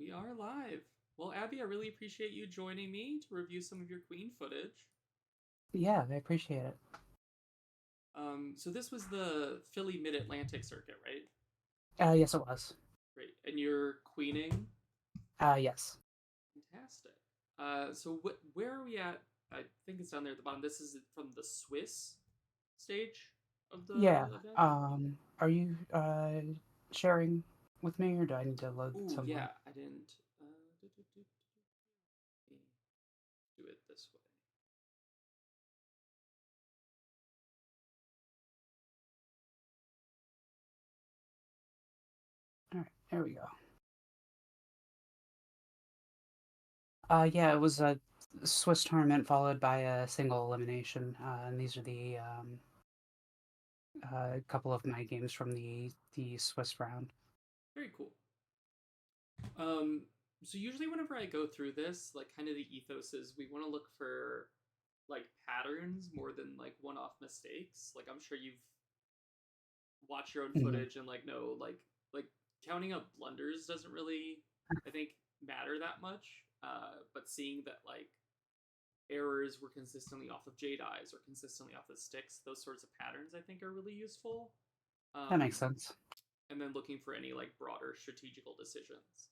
We are live. Well, Abby, I really appreciate you joining me to review some of your Queen footage. Yeah, I appreciate it. So this was the Philly Mid Atlantic circuit, right? Yes, it was. Great. And you're queening? Yes. Fantastic. So where are we at? I think it's down there at the bottom. This is from the Swiss stage of Yeah. the event. Are you sharing with me, or do I need to load Ooh, somewhere? yeah, I didn't do it this way. All right, there we go. Yeah, it was a Swiss tournament followed by a single elimination, and these are the couple of my games from the Swiss round. Very cool. Um, so usually whenever I go through this, like kind of the ethos is we want to look for like patterns more than like one-off mistakes. Like I'm sure you've watched your own Mhm. footage and like know like counting up blunders doesn't really I think matter that much. But seeing that like errors were consistently off of jade eyes or consistently off of sticks, those sorts of patterns I think are really useful. That makes Um, sense. and then looking for any like broader strategical decisions.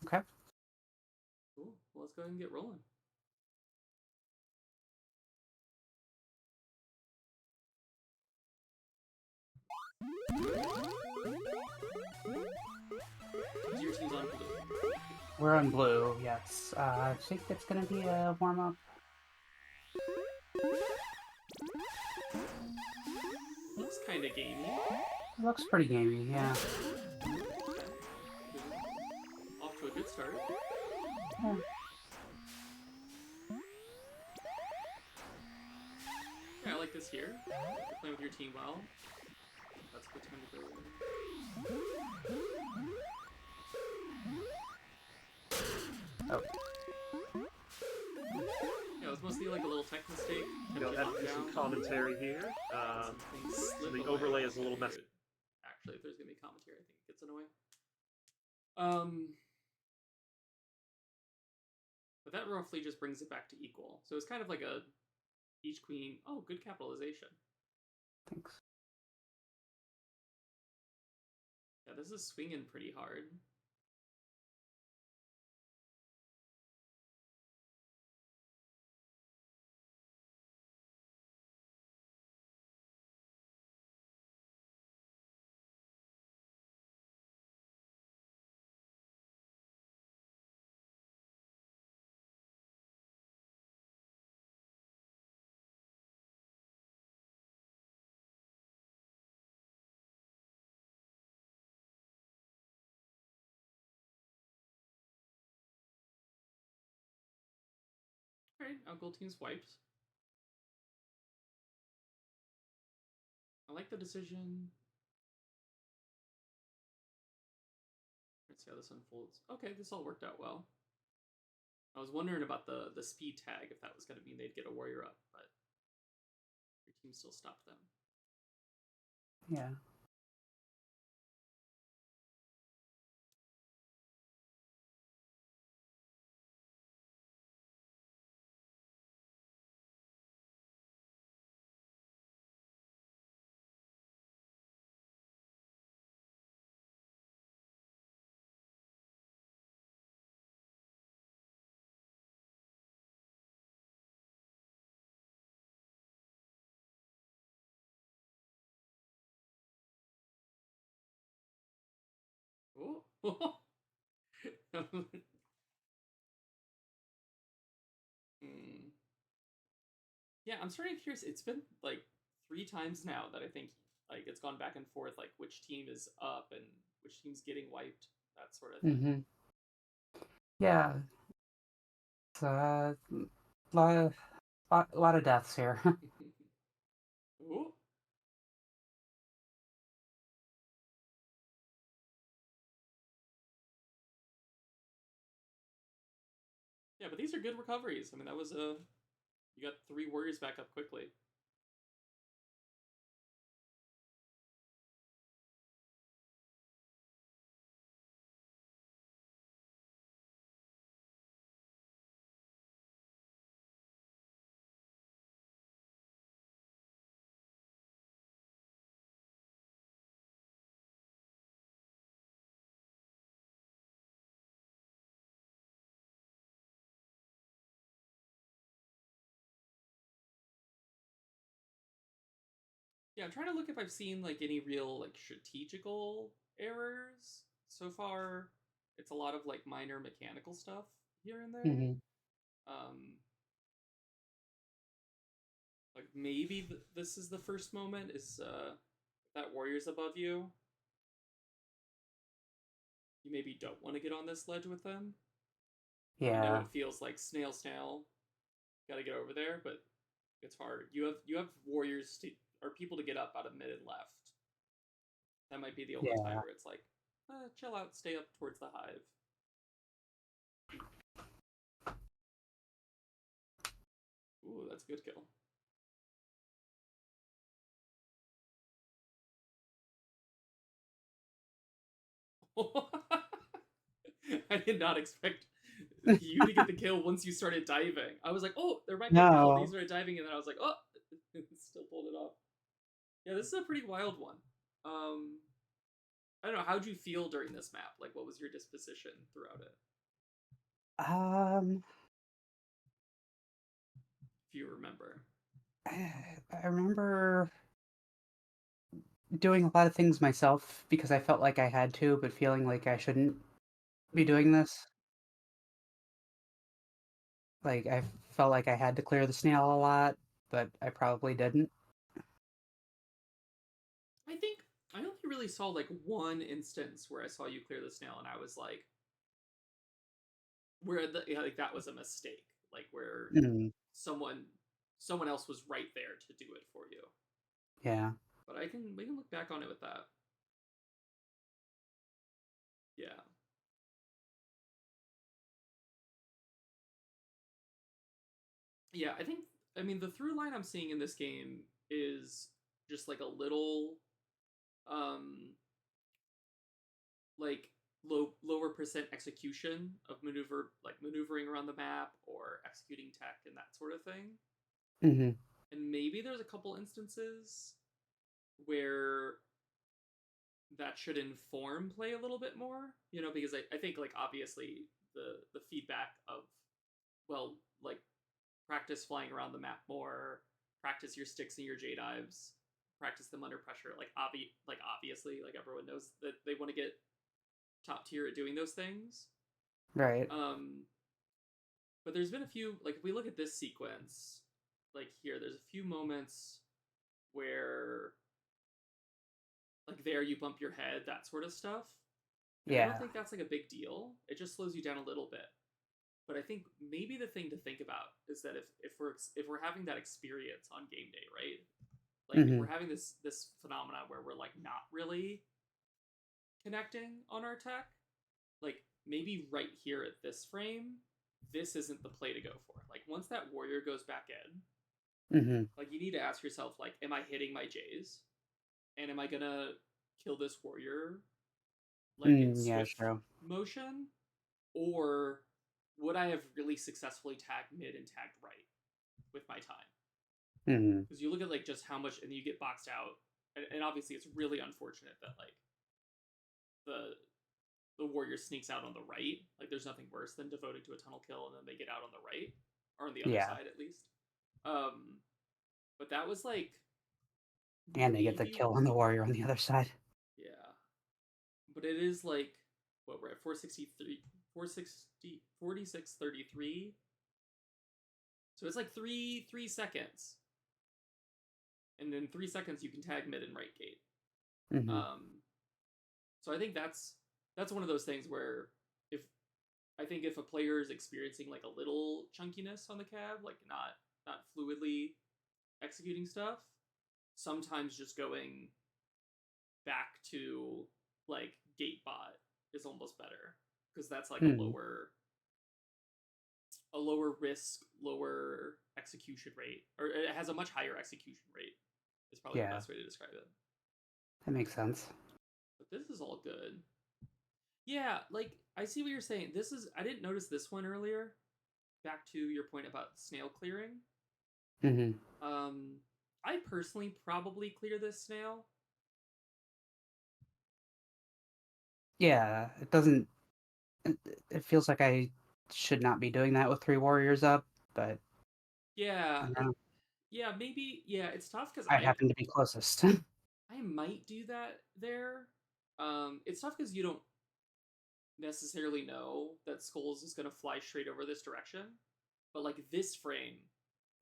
Okay. Cool. Well, let's go ahead and get rolling. So your team's on blue. We're on blue. Yes. I think it's gonna be a warm up. Looks kind of gamey. Looks pretty gamey. Yeah. Okay. Off to a good start. Yeah. Yeah, I like this here. You're playing with your team well. That's a good time to go in. Oh. Yeah, it was mostly like a little tech mistake. You'll have to do some commentary here. So the overlay is a little messy. Actually, if there's gonna be commentary, I think it gets annoying. Um, but that roughly just brings it back to equal. So it's kind of like a each queen. Oh, good capitalization. Thanks. Yeah, this is swinging pretty hard. All right, now gold team's wiped. I like the decision. Let's see how this unfolds. Okay, this all worked out well. I was wondering about the speed tag, if that was going to mean they'd get a warrior up, but your team still stopped them. Yeah. Oh. Hmm. Yeah, I'm sort of curious. It's been like 3 times now that I think like it's gone back and forth, like which team is up and which team's getting wiped, that sort of thing. Mm-hmm. Yeah. It's lot of lot of deaths here. Ooh. Yeah, but these are good recoveries. I mean, that was a you got 3 warriors back up quickly. Yeah, I'm trying to look if I've seen like any real like strategical errors. So far, it's a lot of like minor mechanical stuff here and there. Hmm. Um, like maybe this is the first moment is that warrior's above you. You maybe don't want to get on this ledge with them. And I know Yeah. it feels like snail, got to get over there, but it's hard. You have warriors or people to get up out of mid and left. That might be the only time Yeah. where it's like, chill out, stay up towards the hive. Ooh, that's a good kill. I did not expect you to get the kill once you started diving. I was like, oh, there might be a kill. Then you No. started diving, and then I was like, oh, still pulled it off. Yeah, this is a pretty wild one. I don't know. How'd you feel during this map? Like, what was your disposition throughout it, Um, if you remember? I remember doing a lot of things myself because I felt like I had to, but feeling like I shouldn't be Mm-hmm. doing this. Like, I felt like I had to clear the snail a lot, but I probably didn't. I think I only really saw like one instance where I saw you clear the snail, and I was like, where like that was a mistake, like where Mm, someone someone else was right there to do it for you. yeah. But we can look back on it with that. Yeah. Yeah, I mean the through line I'm seeing in this game is just like a little um like lower percent execution of maneuvering around the map or executing tech and that sort of thing. Hmm. And maybe there's a couple instances where that should inform play a little bit more, because I think like obviously the feedback of, well, like practice flying around the map more, practice your sticks and your J dives, practice them under pressure. Like obviously, like everyone knows that they want to get top tier at doing those things. Right. Um, but there's been a few, like if we look at this sequence, like here, there's a few moments where like there you bump your head, that sort of stuff. And I don't Yeah. think that's like a big deal. It just slows you down a little bit. But I think maybe the thing to think about is that if we're having that experience on game day, right? Like if Hmm. we're having this phenomenon where we're like not really connecting on our tech, like maybe right here at this frame, this isn't the play to go for. Like once that warrior goes back in, Hmm. like you need to ask yourself, like, am I hitting my J's? And am I gonna kill this warrior like in Mm, yeah, swift true. motion? Or would I have really successfully tagged mid and tagged right with my time? Hmm. Because you look at like just how much, and you get boxed out, and obviously it's really unfortunate that like the the warrior sneaks out on the right. Like there's nothing worse than devoting to a tunnel kill and then they get out on the right, or on the other Yeah. side at least. Um, but that was like And they get the maybe kill on the warrior on the other side. yeah, but it is like what we're at 463, 460, 4633. So it's like three seconds, and in 3 seconds you can tag mid and right gate. Hmm. So I think that's one of those things where if I think if a player is experiencing like a little chunkiness on the cab, like not fluidly executing stuff, sometimes just going back to like gate bot is almost better because that's like Hmm. a lower risk, lower execution rate, or it has a much higher execution rate. Is probably the Yeah, best way to describe it. that makes sense. But this is all good. Yeah, like I see what you're saying. I didn't notice this one earlier. Back to your point about snail clearing. Hmm. Um, I personally probably clear this snail. Yeah, it doesn't. It feels like I should not be doing that with three warriors up, but Yeah, I don't know. Yeah, maybe. Yeah, it's tough because I happen to be closest. I might do that there. It's tough because you don't necessarily know that Skulls is gonna fly straight over this direction, but like this frame,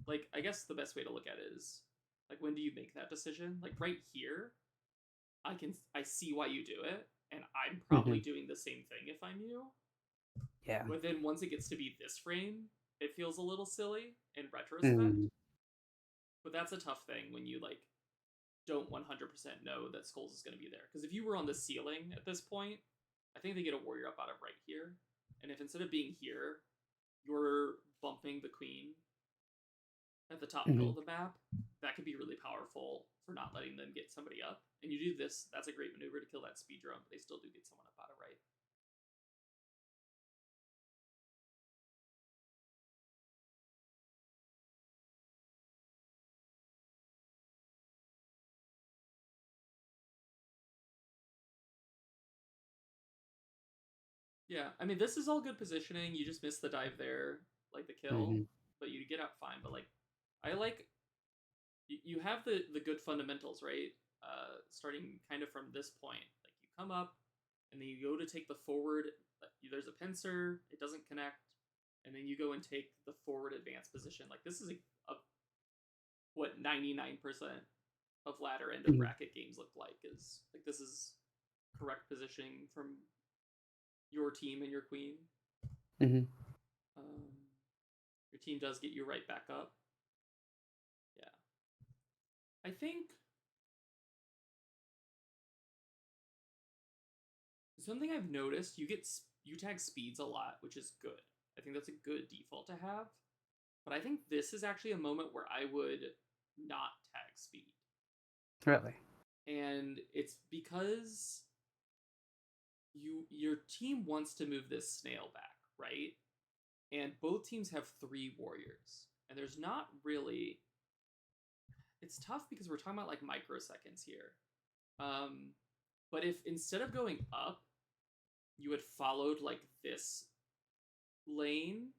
like I guess the best way to look at it is like when do you make that decision? Like right here, I see why you do it, and I'm probably Mhm. doing the same thing if I'm you. Yeah. But then once it gets to be this frame, it feels a little silly in retrospect. Mhm. But that's a tough thing when you like don't 100% know that Skulls is going to be there. Because if you were on the ceiling at this point, I think they get a warrior up out of right here. And if instead of being here, you're bumping the queen at the top middle Mhm. of the map, that could be really powerful for not letting them get somebody up. And you do this, that's a great maneuver to kill that speed drone, but they still do get someone up out of right. Yeah, I mean, this is all good positioning. You just missed the dive there, like the kill, Mhm. but you get out fine. But like, I like you have the good fundamentals, right? Starting kind of from this point, like you come up and then you go to take the forward. There's a pincer, it doesn't connect, and then you go and take the forward advanced position. Like this is a what 99% of ladder end of Mhm. bracket games look like is like this is correct positioning from your team and your queen. Mhm. Um, your team does get you right back up. Yeah, I think something I've noticed, you tag speeds a lot, which is good. I think that's a good default to have. But I think this is actually a moment where I would not tag speed. Really. And it's because your team wants to move this snail back, right? And both teams have 3 warriors. And there's not really it's tough because we're talking about like microseconds here. Um but if instead of going up, you had followed like this lane,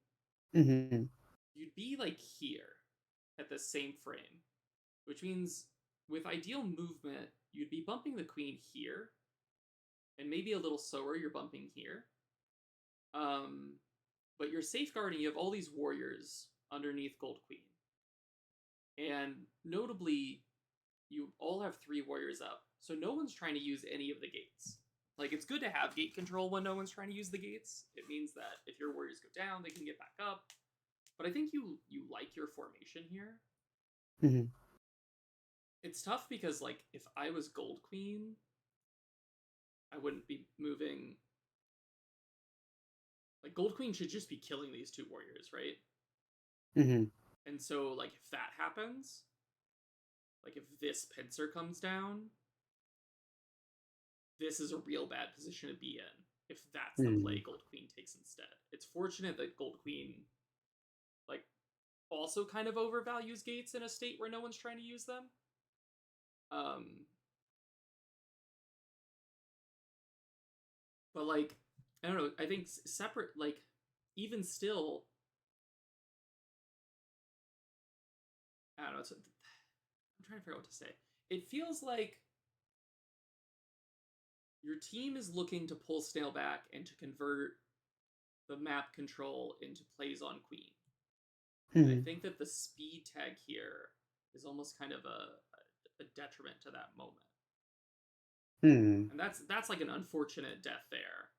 Mhm. you'd be like here at the same frame, which means with ideal movement, you'd be bumping the queen here, and maybe a little slower, you're bumping here. Um, but you're safeguarding. You have all these warriors underneath Gold Queen, and notably, you all have 3 warriors up, so no one's trying to use any of the gates. Like it's good to have gate control when no one's trying to use the gates. It means that if your warriors go down, they can get back up. But I think you like your formation here. Mhm. It's tough because like if I was Gold Queen, I wouldn't be moving. Like Gold Queen should just be killing these 2 warriors, right? Mhm. And so like if that happens, like if this pincer comes down, this is a real bad position to be in. If that's the play Mhm. Gold Queen takes instead. It's fortunate that Gold Queen like also kind of overvalues gates in a state where no one's trying to use them. Um but like I don't know, I think separate like even still I don't know, I'm trying to figure out what to say. It feels like your team is looking to pull Snail back and to convert the map control into plays on Queen. And I Mhm. think that the speed tag here is almost kind of a detriment to that moment. Mhm. And that's like an unfortunate death there.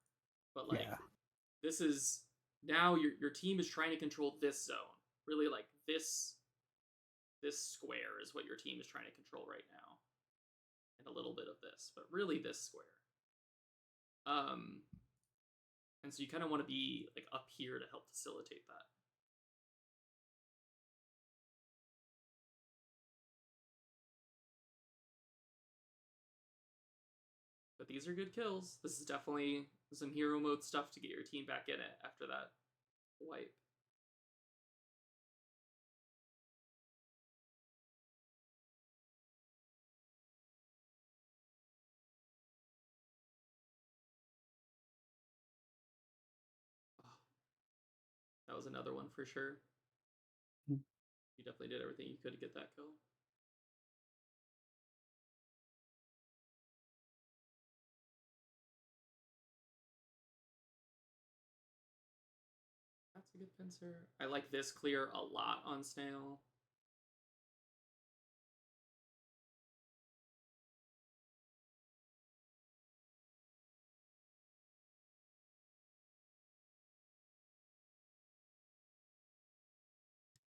But like Yeah. this is now your team is trying to control this zone. Really like this square is what your team is trying to control right now. And a little bit of this, but really this square. Um and so you kind of want to be like up here to help facilitate that. But these are good kills. This is definitely some hero mode stuff to get your team back in it after that wipe. Oh, that was another one for sure. You definitely did everything you could to get that kill. That's a good pincer. I like this clear a lot on Snail.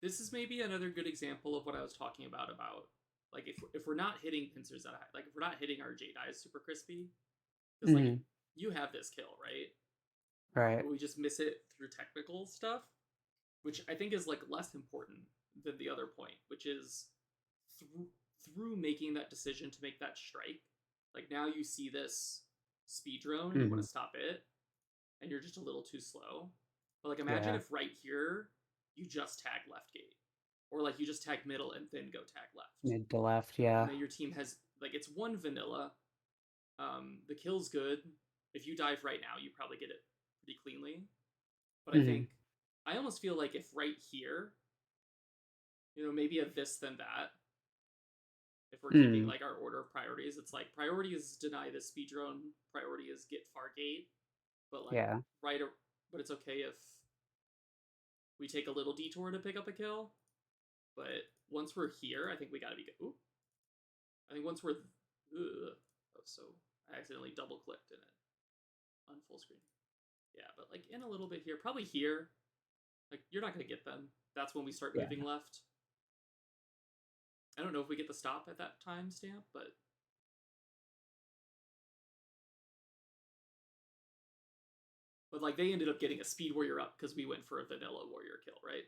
This is maybe another good example of what I was talking about like if we're not hitting pincers that high, like if we're not hitting our Jade Eyes super crispy, because like you have this kill, right? Right. But we just miss it through technical stuff, which I think is like less important than the other point, which is through making that decision to make that strike. Like now you see this speed drone and you want to stop it, and you're just a little too slow. But like imagine if right here you just tag left gate, or like you just tag middle and then go tag left. Mid to left, yeah. And then your team has like it's one vanilla. The kill's good. If you dive right now, you probably get it pretty cleanly. But I think I almost feel like if right here, maybe a this then that. If we're keeping like our order of priorities, it's like priority is deny the speed drone, priority is get far gate. But like but it's okay if we take a little detour to pick up a kill. But once we're here, I think we gotta be good. Ooh. I think once we're so I accidentally double clicked in it on full screen. Yeah, but like in a little bit here, probably here. Like you're not gonna get them. That's when we start moving left. I don't know if we get the stop at that timestamp, but like they ended up getting a speed warrior up because we went for a vanilla warrior kill, right?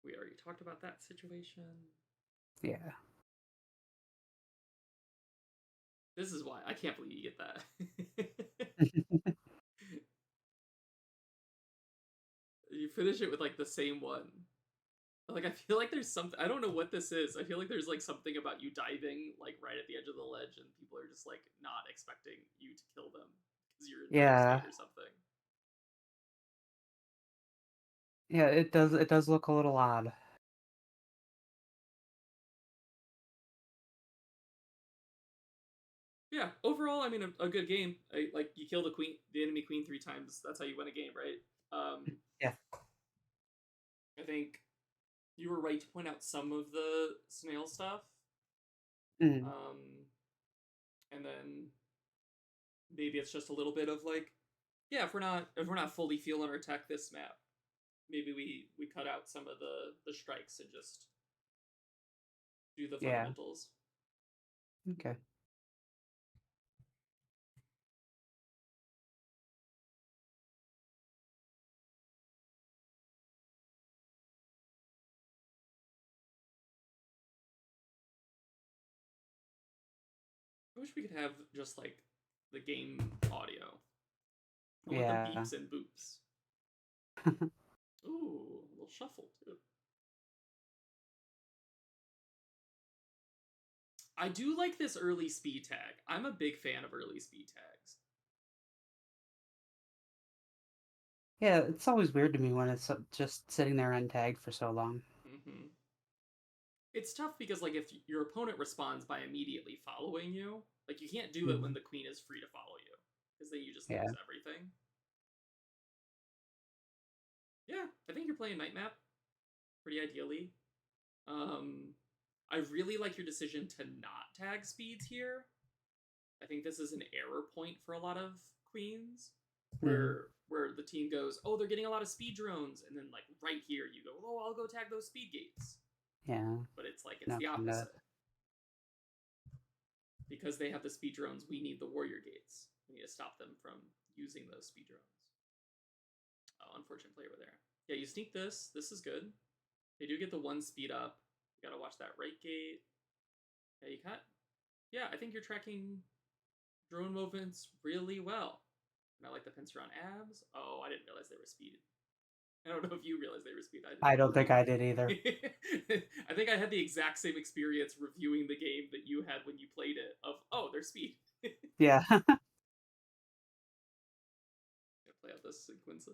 We already talked about that situation. Yeah. This is why I can't believe you get that. You finish it with like the same one. Like I feel like there's something, I don't know what this is. I feel like there's like something about you diving like right at the edge of the ledge and people are just like not expecting you to kill them because you're in state or something. Yeah, it does look a little odd. Yeah, overall, I mean, a good game. Like you kill the enemy queen 3 times. That's how you win a game, right? Yeah. I think you were right to point out some of the Snail stuff. And then maybe it's just a little bit of like, yeah, if we're not fully feeling our tech this map, maybe we cut out some of the strikes and just do the fundamentals. Okay. I wish we could have just like the game audio. I want the beeps and boops. Ooh, a little shuffle too. I do like this early speed tag. I'm a big fan of early speed tags. Yeah, it's always weird to me when it's just sitting there untagged for so long. It's tough because like if your opponent responds by immediately following you, like you can't do it when the queen is free to follow you because then you just lose everything. Yeah, I think you're playing Night Map pretty ideally. I really like your decision to not tag speeds here. I think this is an error point for a lot of queens where the team goes, oh, they're getting a lot of speed drones, and then like right here you go, oh, I'll go tag those speed gates. Yeah. But it's like it's the opposite. Because they have the speed drones, we need the warrior gates. We need to stop them from using those speed drones. Oh, unfortunate play over there. Yeah, you sneak this. This is good. They do get the 1 speed up. You gotta watch that right gate. Yeah, you can't. Yeah, I think you're tracking drone movements really well. And I like the pincer on abs. Oh, I didn't realize they were speed. I don't know if you realized they were speed. I don't think I did either. I think I had the exact same experience reviewing the game that you had when you played it of, oh, they're speed. Yeah. Play out this sequence.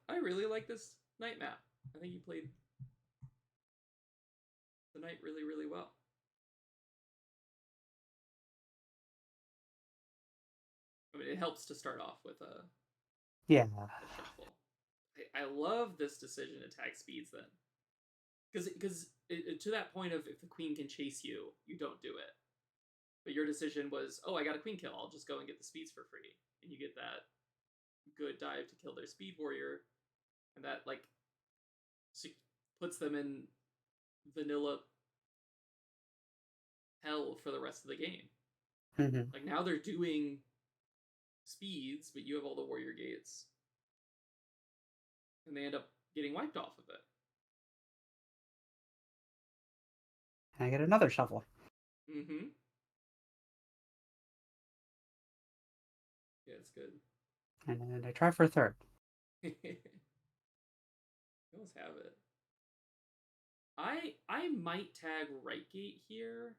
I really like this knight map. I think you played the knight really, really well. I mean, it helps to start off with a Yeah. shuffle. I love this decision to tag speeds then, because to that point of if the queen can chase you, you don't do it. But your decision was, oh, I got a queen kill. I'll just go and get the speeds for free, and you get that good dive to kill their speed warrior, and that like puts them in vanilla hell for the rest of the game. Mm-hmm. Like now they're doing speeds, but you have all the warrior gates, and they end up getting wiped off of it. And I get another shuffle. Mm-hmm. Yeah, it's good. And then I try for a third. You almost have it. I might tag right gate here.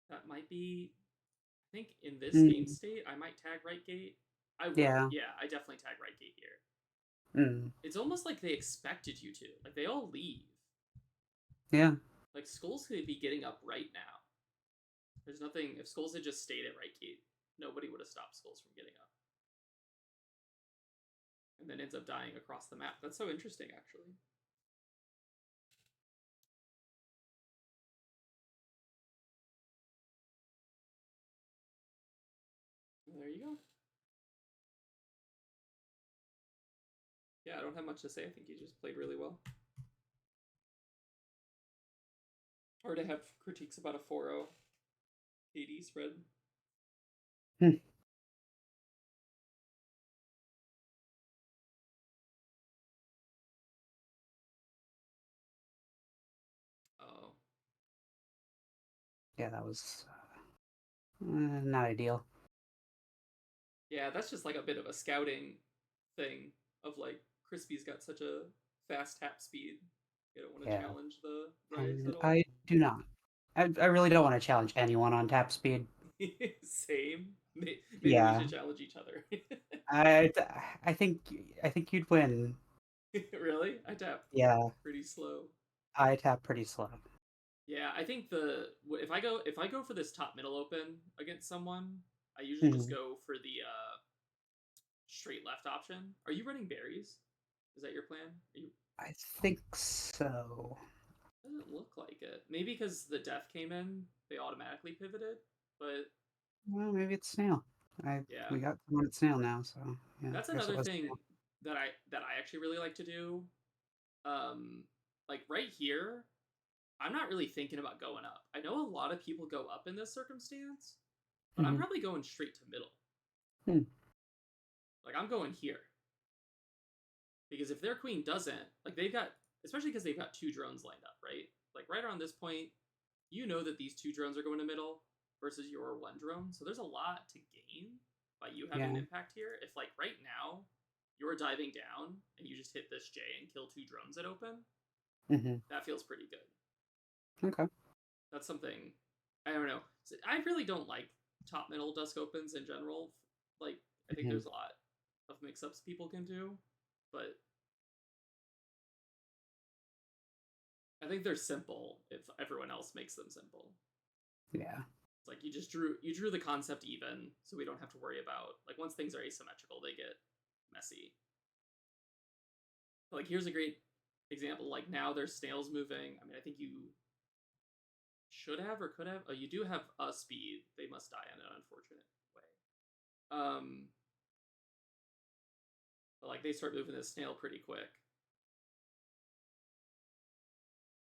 That might be. I think in this game state, I might tag right gate. I will. Yeah, I definitely tag right gate here. It's almost like they expected you to. Like they all leave. Yeah. Like Skulls could be getting up right now. There's nothing. If Skulls had just stayed at right gate, nobody would have stopped Skulls from getting up. And then ends up dying across the map. That's so interesting, actually. There you go. Yeah, I don't have much to say. I think he just played really well. Hard to have critiques about a 4-0 KD spread. Oh. Yeah, that was not ideal. Yeah, that's just like a bit of a scouting thing of like Crispy's got such a fast tap speed. You don't want to challenge the Rise at all. I do not. I really don't want to challenge anyone on tap speed. Same. Maybe we should challenge each other. I think you'd win. Really? I tap. Yeah. Pretty slow. I tap pretty slow. Yeah, I think if I go for this top middle open against someone, I usually just go for the straight left option. Are you running berries? Is that your plan? I think so. Doesn't look like it. Maybe because the death came in, they automatically pivoted. But well, maybe it's snail. We got someone at snail now, so yeah. That's another thing that I actually really like to do. Like right here, I'm not really thinking about going up. I know a lot of people go up in this circumstance, but I'm probably going straight to middle. Like I'm going here. Because if their queen doesn't, like they've got, especially because they've got 2 drones lined up, right? Like right around this point, you know that these 2 drones are going to middle versus your 1 drone. So there's a lot to gain by you having an impact here. If like right now, you're diving down and you just hit this J and kill 2 drones at open, that feels pretty good. Okay. That's something, I don't know. I really don't like top middle dusk opens in general. Like, I think there's a lot of mix-ups people can do, but I think they're simple if everyone else makes them simple. Yeah. It's like you drew the concept even, so we don't have to worry about, like, once things are asymmetrical, they get messy. Like, here's a great example. Like, now there's snails moving. I mean, I think you should have or could have. Oh, you do have a speed. They must die in an unfortunate way. But, like, they start moving this snail pretty quick.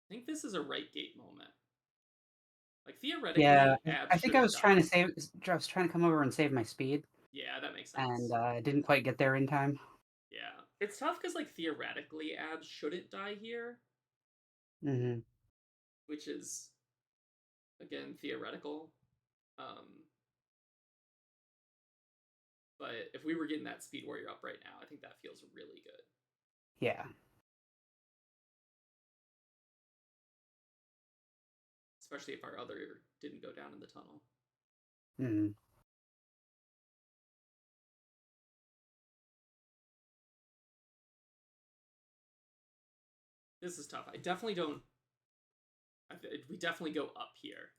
I think this is a right gate moment. Like theoretically, I think I was trying to come over and save my speed. Yeah, that makes sense. And didn't quite get there in time. Yeah, it's tough because like theoretically, Abs shouldn't die here. Which is, again, theoretical. But if we were getting that speed warrior up right now, I think that feels really good. Yeah. Especially if our other didn't go down in the tunnel. This is tough. I definitely don't. We definitely go up here.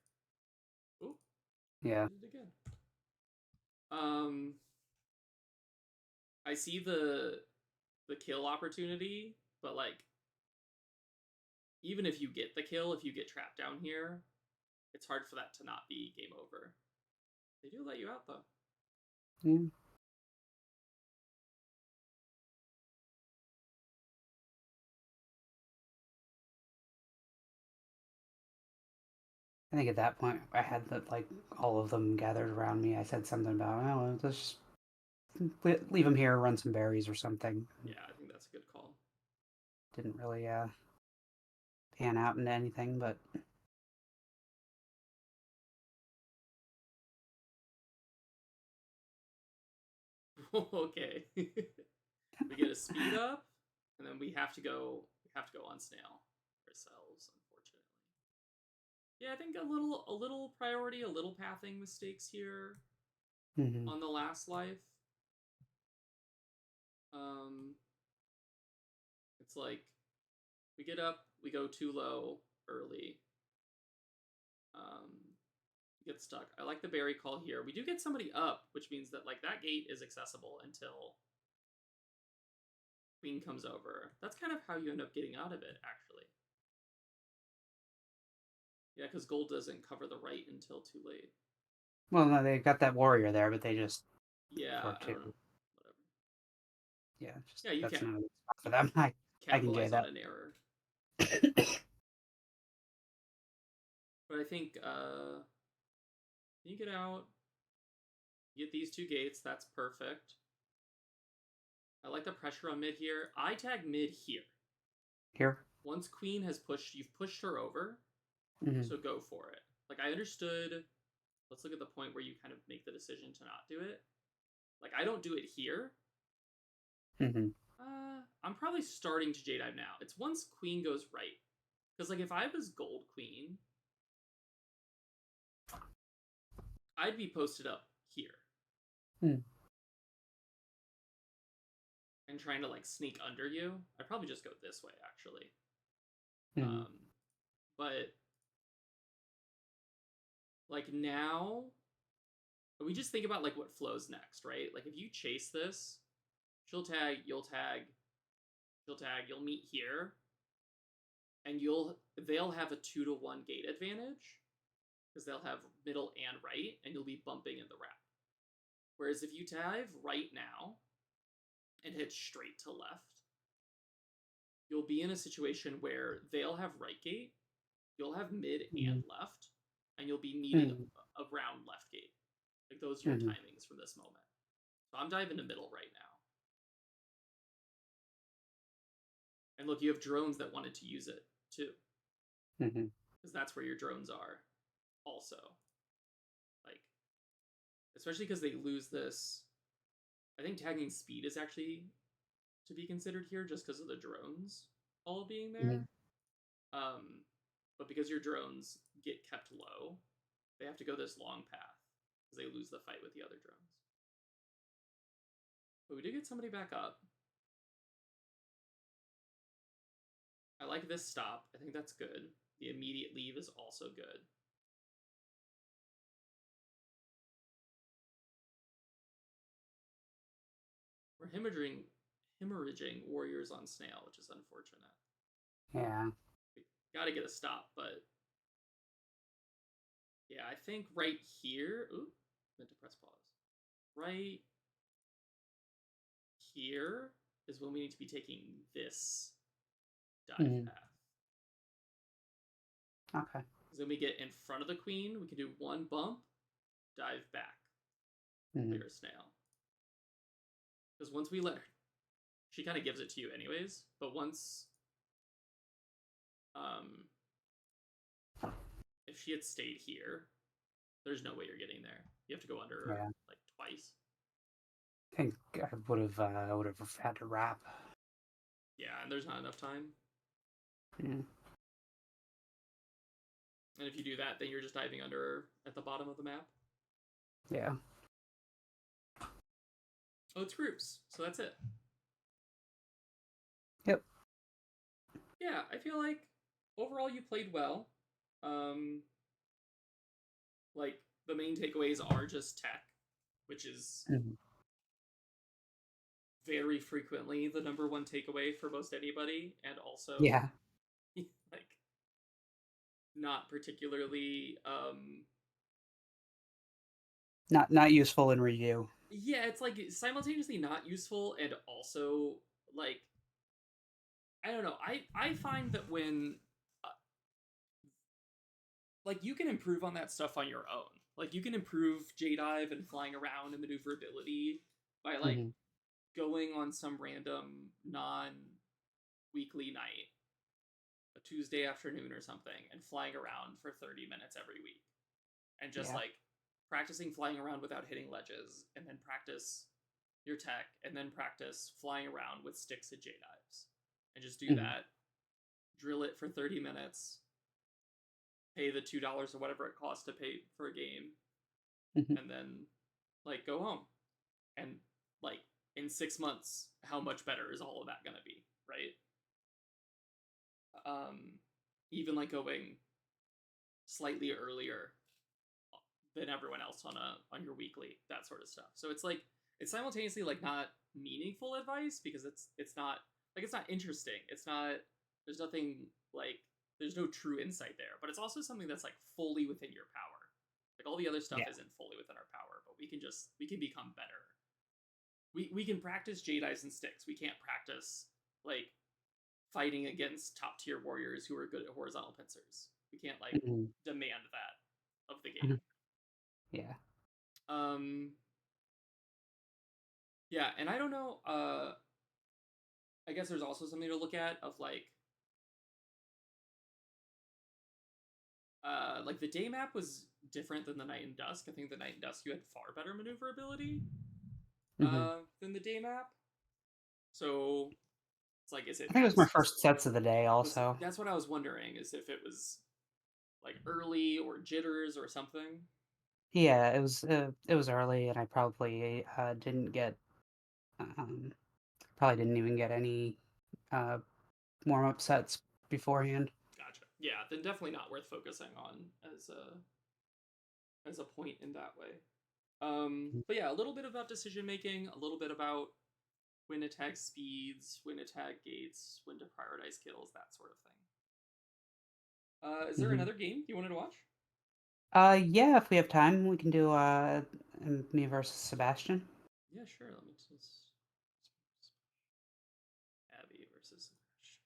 Ooh, Yeah. did it again. I see the kill opportunity, but like, even if you get the kill, if you get trapped down here, it's hard for that to not be game over. They do let you out though. Yeah. I think at that point I had like all of them gathered around me. I said something about, oh, well, let's just leave them here, run some berries or something. Yeah, I think that's a good call. Didn't really pan out into anything, but Okay. We get a speed up, and then we have to go on snail ourselves, unfortunately. Yeah, I think a little priority, a little pathing mistakes here mhm. on the last life. It's like we get up, we go too low early. Get stuck. I like the berry call here. We do get somebody up, which means that like that gate is accessible until queen comes over. That's kind of how you end up getting out of it, actually. Yeah, because gold doesn't cover the right until too late. Well, no, they got that warrior there, but they just Yeah, for I two. don't know. Whatever. Yeah, just Yeah, you that's can't not a good spot for them. I can capitalize enjoy on that. an error. But I think you get out, you get these two gates, that's perfect. I like the pressure on mid here. I tag mid here. Here. Once queen has pushed, you've pushed her over, Mhm. so go for it. Like, I understood. Let's look at the point where you kind of make the decision to not do it. Like, I don't do it here. Mhm. I'm probably starting to J-Dive now. It's once queen goes right. Because, like, if I was gold queen, I'd be posted up here. Mm. And trying to, like, sneak under you. I'd probably just go this way, actually. Mhm. But, like, now, we just think about, like, what flows next, right? Like, if you chase this, she'll tag, you'll tag, she'll tag, you'll meet here, and they'll have a 2-to-1 gate advantage, because they'll have middle and right, and you'll be bumping in the wrap. Whereas if you dive right now and hit straight to left, you'll be in a situation where they'll have right gate, you'll have mid and left, and you'll be meeting around left gate. Like, those are your timings for this moment. So I'm diving to middle right now. And look, you have drones that wanted to use it too. Because that's where your drones are also. Like, especially because they lose this. I think tagging speed is actually to be considered here just because of the drones all being there. But because your drones get kept low, they have to go this long path because they lose the fight with the other drones. But we do get somebody back up. I like this stop. I think that's good. The immediate leave is also good. We're hemorrhaging warriors on snail, which is unfortunate. Yeah. We gotta get a stop, but yeah, I think right here. Ooh, meant to press pause. Right here is when we need to be taking this dive path. Okay. Because then we get in front of the queen. We can do one bump, dive back, clear snail. Because once we let her, she kind of gives it to you anyways. But once, if she had stayed here, there's no way you're getting there. You have to go under her like twice. I think I would have had to wrap. Yeah, and there's not enough time. Yeah. And if you do that, then you're just diving under her at the bottom of the map. Yeah. Oh, it's groups, so that's it. Yep. Yeah, I feel like overall you played well. Um, like the main takeaways are just tech, which is Mhm. very frequently the number one takeaway for most anybody, and also Yeah, like not particularly not useful in review. yeah, it's like simultaneously not useful and also like I don't know. I find that when uh, like you can improve on that stuff on your own. Like you can improve J dive and flying around and maneuverability by like Hmm. going on some random non weekly night, a Tuesday afternoon or something, and flying around for 30 minutes every week. And just Yeah. like practicing flying around without hitting ledges, and then practice your tech, and then practice flying around with sticks and J dives. And just do Hmm. that, drill it for 30 minutes, pay the $2 or whatever it costs to pay for a game, Hmm. and then like go home. And like in 6 months, how much better is all of that gonna be, right? Um, even like going slightly earlier than everyone else on your weekly, that sort of stuff. So it's like it's simultaneously like not meaningful advice because it's not like it's not interesting. It's not there's nothing like there's no true insight there, but it's also something that's like fully within your power. Like all the other stuff Yeah. isn't fully within our power, but we can become better. We can practice Jedi's and sticks. We can't practice like fighting against top tier warriors who are good at horizontal pincers. We can't like Hmm. demand that of the Hmm. game. Yeah. Um yeah, and I don't know, I guess there's also something to look at of like the day map was different than the night and dusk. I think the night and dusk you had far better maneuverability Hmm. than the day map. So it's like is I it think it was my as first sets of the day. was Also, that's what I was wondering is if it was like early or jitters or something. yeah, it was early, and I didn't get um, probably didn't even get any uh, warm up sets beforehand. Gotcha. Yeah, then definitely not worth focusing on as a point in that way. But yeah, a little bit about decision making, a little bit about when to tag speeds, when to tag gates, when to prioritize kills, that sort of thing. Is there Hmm. another game you wanted to watch? Yeah, if we have time, we can do me versus Sebastian. Yeah, sure. Let me just Abby versus Smash.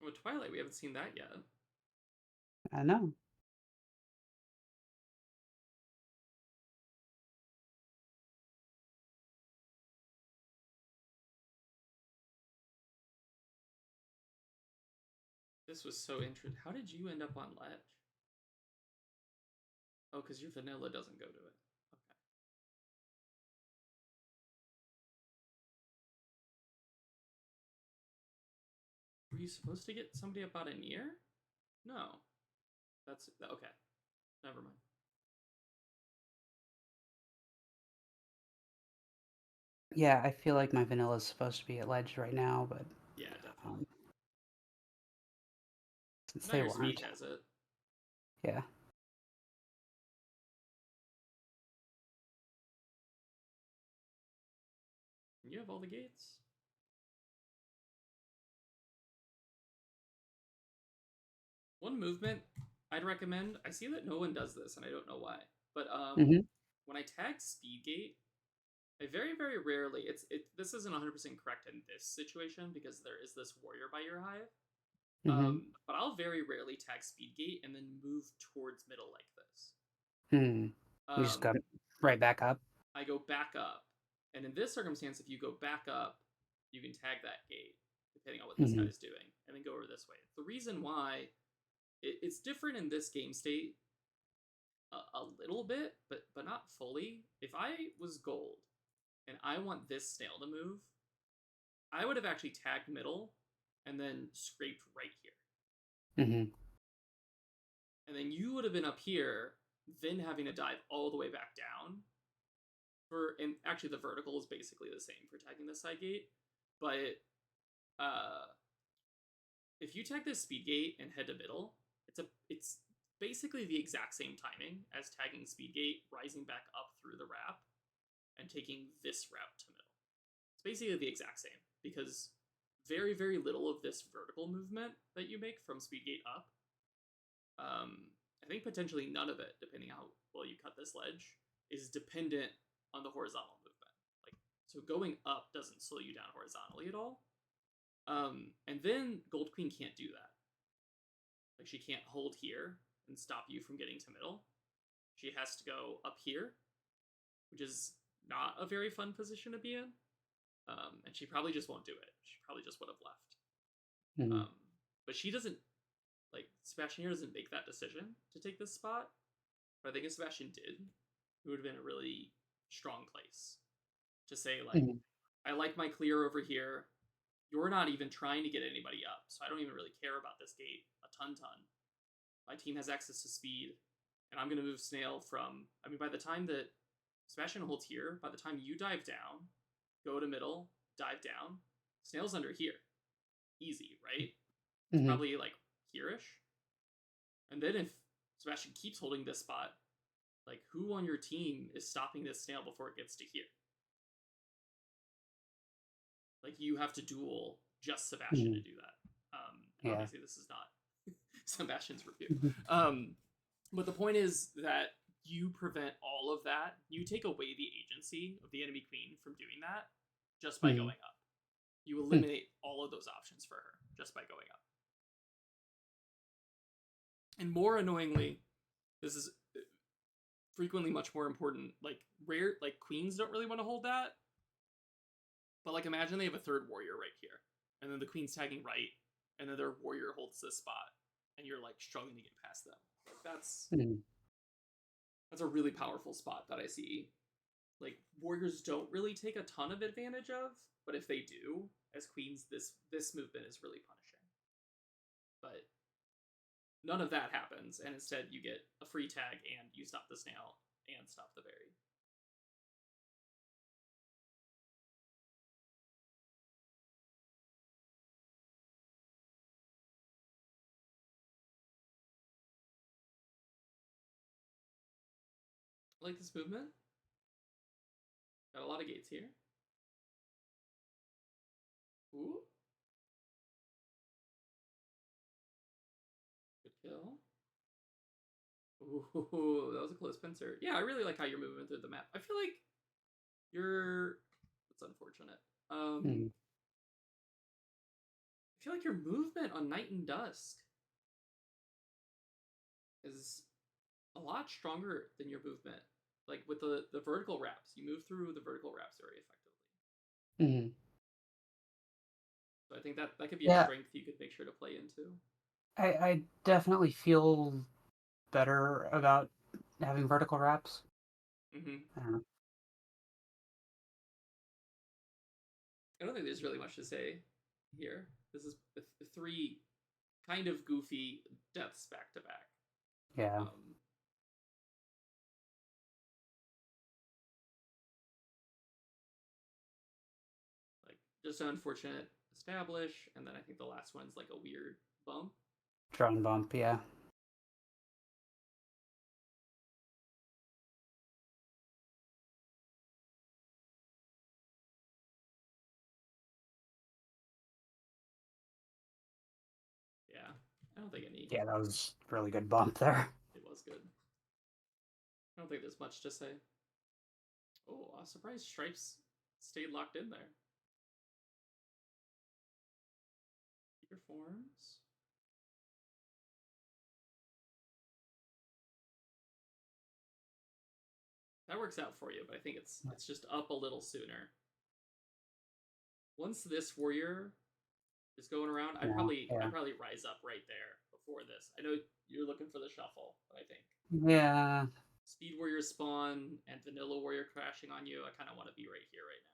With Twilight, we haven't seen that yet. I know. This was so interesting. How did you end up on Ledge? Oh, because your vanilla doesn't go to it. Okay. Were you supposed to get somebody about a near? No. That's okay. Never mind. Yeah, I feel like my vanilla is supposed to be at ledge right now, but Yeah, definitely. um, since Now they your speed weren't, has it. yeah. You have all the gates. One movement I'd recommend. I see that no one does this, and I don't know why. But Hmm. when I tag speed gate, I very very rarely. This isn't 100% correct in this situation because there is this warrior by your hive. Hmm. But I'll very rarely tag speed gate and then move towards middle like this. Hmm. You just got Um, right back up. I go back up, and in this circumstance, if you go back up, you can tag that gate depending on what this guy Hmm. is doing, and then go over this way. The reason why it's different in this game state a little bit, but not fully. If I was gold and I want this snail to move, I would have actually tagged middle and then scraped right here. Hmm. And then you would have been up here, then having to dive all the way back down. And actually the vertical is basically the same for tagging the side gate. But if you tag this speed gate and head to middle, it's basically the exact same timing as tagging speed gate, rising back up through the wrap, and taking this route to middle. It's basically the exact same, because very, very little of this vertical movement that you make from speed gate up, I think potentially none of it, depending how well you cut this ledge, is dependent on the horizontal movement. Like, so going up doesn't slow you down horizontally at all. And then Gold Queen can't do that. Like, she can't hold here and stop you from getting to middle. She has to go up here, which is not a very fun position to be in. And she probably just won't do it. She probably just would have left. Hmm. But she doesn't, like, Sebastian here doesn't make that decision to take this spot. But I think if Sebastian did, it would have been a really strong place to say, like, I like my clear over here. You're not even trying to get anybody up, so I don't even really care about this gate a ton. My team has access to speed, and I'm going to move Snail from, I mean, by the time that Sebastian holds here, by the time you dive down, go to middle, dive down, Snail's under here. Easy, right? It's probably, like, here-ish. And then if Sebastian keeps holding this spot, like, who on your team is stopping this Snail before it gets to here? Like, you have to duel just Sebastian to do that. Yeah. Obviously, this is not Sebastian's review. But the point is that you prevent all of that. You take away the agency of the enemy queen from doing that just by going up. You eliminate all of those options for her just by going up. And more annoyingly, this is frequently much more important. Like, rare, like, queens don't really want to hold that. But, like, imagine they have a third warrior right here, and then the queen's tagging right, and then their warrior holds this spot, and you're, like, struggling to get past them. Like, that's a really powerful spot that I see. Like, warriors don't really take a ton of advantage of, but if they do, as queens, this movement is really punishing. But none of that happens, and instead you get a free tag, and you stop the snail, and stop the berry. I like this movement. Got a lot of gates here. Ooh. Good kill. Ooh, that was a close pincer. Yeah, I really like how you're moving through the map. I feel like you're... That's unfortunate. I feel like your movement on Night and Dusk is a lot stronger than your movement. Like, with the vertical wraps. You move through the vertical wraps very effectively. So I think that could be a strength you could make sure to play into. I definitely feel better about having vertical wraps. I don't know. I don't think there's really much to say here. This is 3 kind of goofy deaths back to back. Yeah. Like, just an unfortunate establish, and then I think the last one's like a weird bump. Drone bump, yeah. Yeah, I don't think any... Yeah, that was a really good bump there. It was good. I don't think there's much to say. Oh, I'm surprised Stripes stayed locked in there. Your forms. That works out for you, but I think it's just up a little sooner. Once this warrior is going around, I'd probably rise up right there before this. I know you're looking for the shuffle, I think. Yeah. Speed Warrior spawn and Vanilla Warrior crashing on you, I kind of want to be right here, right now.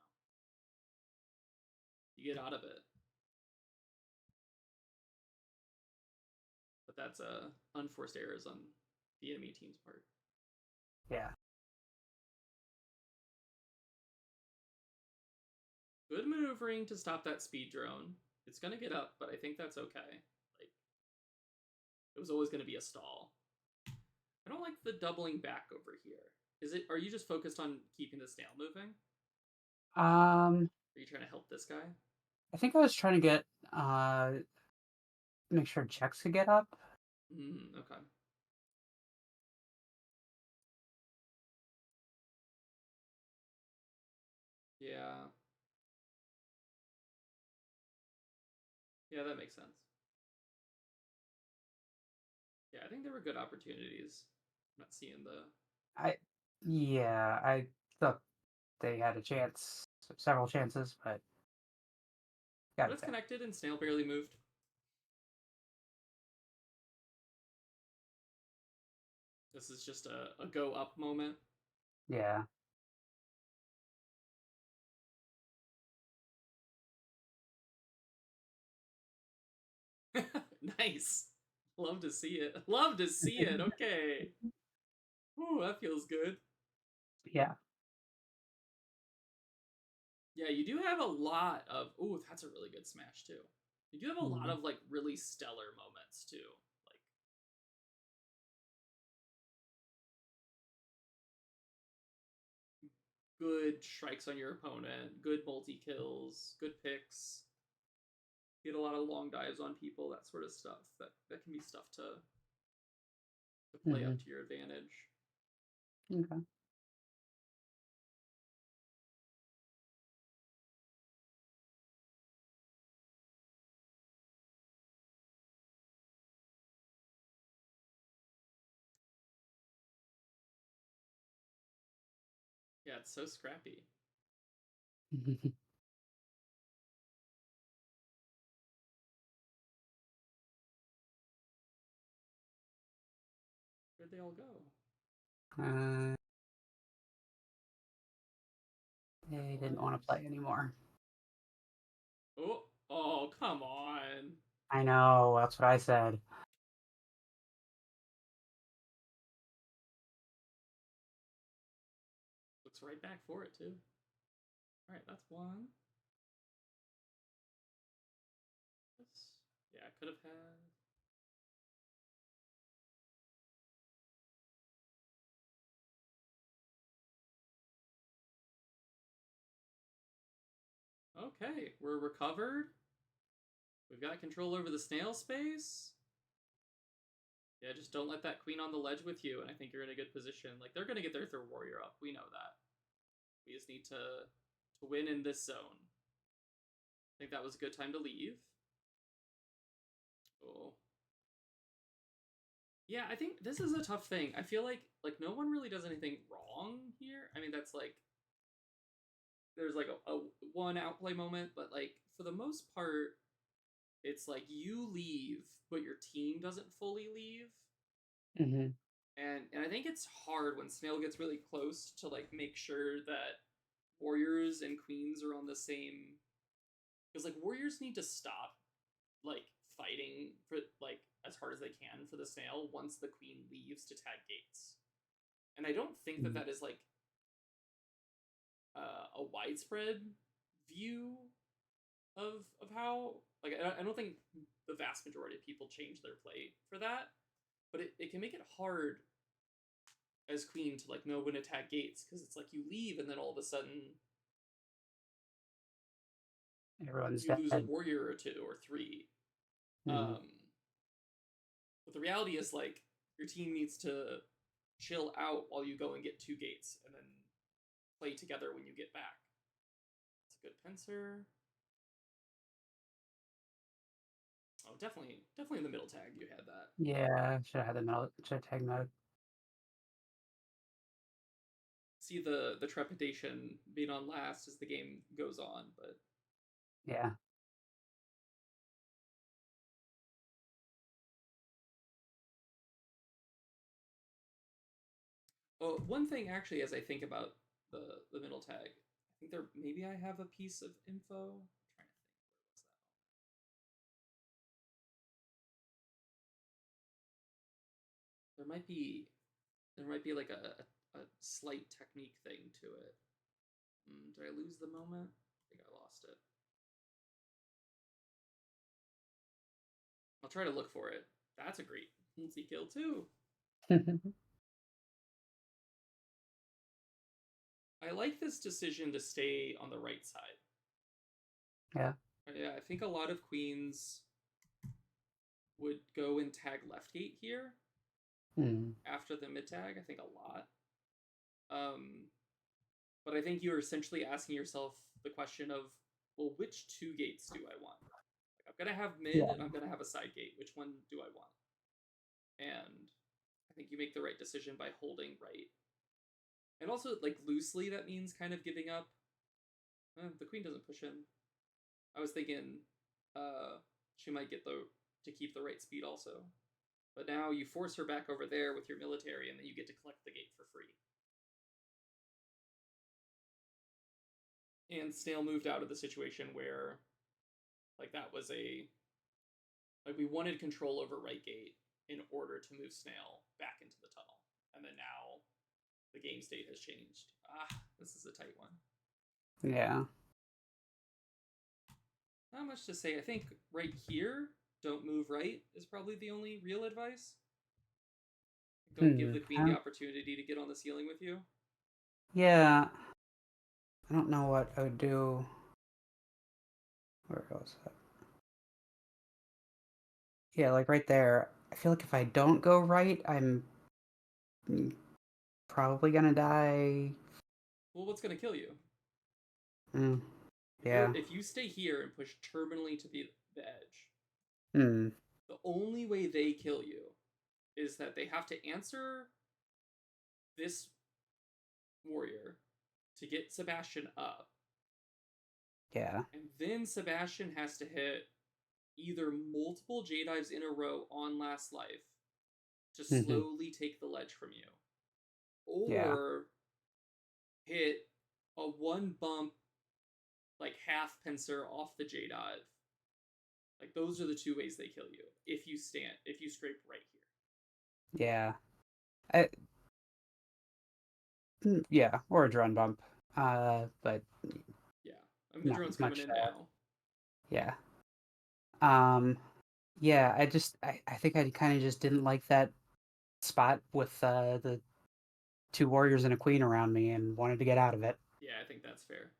You get out of it. But that's unforced errors on the enemy team's part. Yeah. Good maneuvering to stop that speed drone. It's gonna get up, but I think that's okay. Like, it was always gonna be a stall. I don't like the doubling back over here. Are you just focused on keeping the snail moving? Are you trying to help this guy? I think I was trying to get make sure checks could get up. Okay. Yeah. Yeah, that makes sense. Yeah, I think there were good opportunities. I'm not seeing the... I thought they had a chance, several chances, but got But it it's there. connected and snail barely moved. This is just a go up moment. Yeah. Nice. Love to see it. Love to see it. Okay. Ooh, that feels good. Yeah. Yeah, you do have a lot of... Ooh, that's a really good smash, too. You do have a lot of, like, really stellar moments, too. Like, good strikes on your opponent, good multi-kills, good picks. Get a lot of long dives on people, that sort of stuff. That can be stuff to play up to your advantage. Okay. Yeah, it's so scrappy. Where'd they all go? They didn't want to play anymore. Oh, come on. I know, that's what I said. Looks right back for it, too. Alright, that's one. Yeah, I could have had... Okay, we're recovered. We've got control over the snail space. Yeah, just don't let that queen on the ledge with you, and I think you're in a good position. Like, they're gonna get their third warrior up. We know that. We just need to win in this zone. I think that was a good time to leave. Oh. Yeah, I think this is a tough thing. I feel like no one really does anything wrong here. I mean, that's like there's like a one outplay moment, but like for the most part, it's like you leave, but your team doesn't fully leave. And I think it's hard when Snail gets really close to like make sure that warriors and queens are on the same, because like warriors need to stop like fighting for like as hard as they can for the snail once the queen leaves to tag gates. And I don't think that that is like a widespread view of how, like, I don't think the vast majority of people change their play for that, but it can make it hard as queen to like know when to tag gates, because it's like you leave and then all of a sudden Everyone's you lose a dead. warrior or two or three. But the reality is like your team needs to chill out while you go and get two gates and then play together when you get back. It's a good pincer. Oh, definitely in the middle tag you had that. Yeah, should have had the middle, should have tag mode. See the trepidation being on last as the game goes on, but Yeah. One thing actually, as I think about the middle tag, I think there maybe I have a piece of info. I'm trying to think, where was that? There might be like a slight technique thing to it. Did I lose the moment? I think I lost it. I'll try to look for it. That's a great multi kill too. I like this decision to stay on the right side. Yeah. Yeah, I think a lot of queens would go and tag left gate here after the mid tag. I think a lot. But I think you're essentially asking yourself the question of, well, which two gates do I want? Like, I'm gonna have mid and I'm gonna have a side gate. Which one do I want? And I think you make the right decision by holding right. And also, like, loosely, that means kind of giving up. The queen doesn't push in. I was thinking she might get to keep the right speed also. But now you force her back over there with your military, and then you get to collect the gate for free. And Snail moved out of the situation where, like, that was we wanted control over right gate in order to move Snail back into the tunnel. And then now the game state has changed. This is a tight one. Yeah. Not much to say. I think right here, don't move right is probably the only real advice. Don't give the queen the opportunity to get on the ceiling with you. Yeah. I don't know what I would do. Where was that? Yeah, like right there. I feel like if I don't go right, I'm probably gonna die. Well, what's gonna kill you? Yeah. If you stay here and push terminally to the edge, the only way they kill you is that they have to answer this warrior to get Sebastian up. Yeah. And then Sebastian has to hit either multiple J-dives in a row on last life to slowly take the ledge from you, or hit a one bump, like half pincer off the J-dive. Like, those are the two ways they kill you if you scrape right here. Yeah. Yeah, or a drone bump. But yeah, I mean, the drone's coming in now. Yeah. Yeah, I think I kind of just didn't like that spot with the two warriors and a queen around me and wanted to get out of it. Yeah, I think that's fair.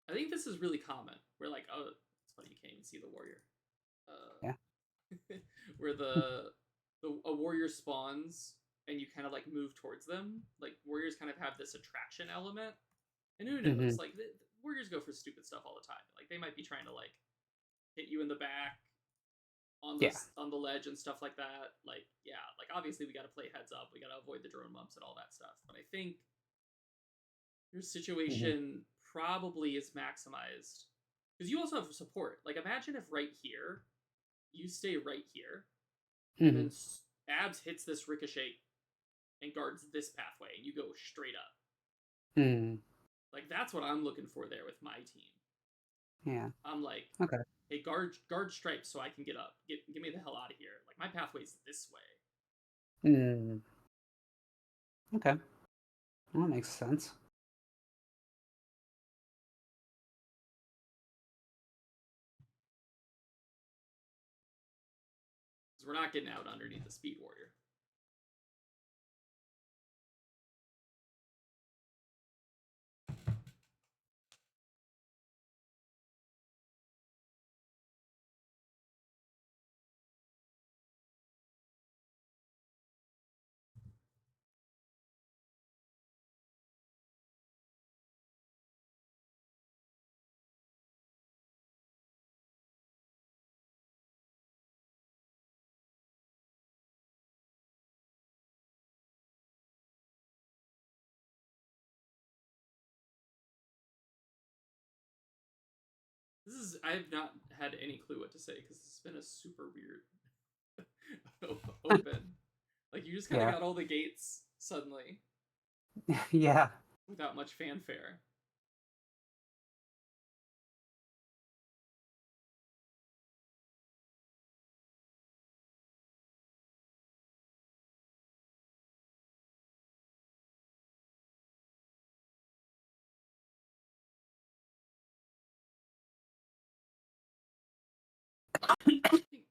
I think this is really common. Where, like, oh, it's funny, you can't even see the warrior. Yeah. Where a warrior spawns and you kind of like move towards them. Like, warriors kind of have this attraction element, and who knows? Like, the warriors go for stupid stuff all the time. Like, they might be trying to like hit you in the back on the ledge and stuff like that. Like, yeah, like, obviously we got to play heads up. We got to avoid the drone bumps and all that stuff. But I think your situation probably is maximized because you also have support. Like, imagine if right here you stay right here, and then Abs hits this ricochet and guards this pathway, and you go straight up. Like, that's what I'm looking for there with my team. Yeah. I'm like, okay, hey, guard stripes so I can get up. Get me the hell out of here. Like, my pathway's this way. Okay. Well, that makes sense. Because we're not getting out underneath the speed warrior. I've not had any clue what to say because it's been a super weird open. Like you just kind of Yeah. got all the gates suddenly Yeah. without much fanfare. I think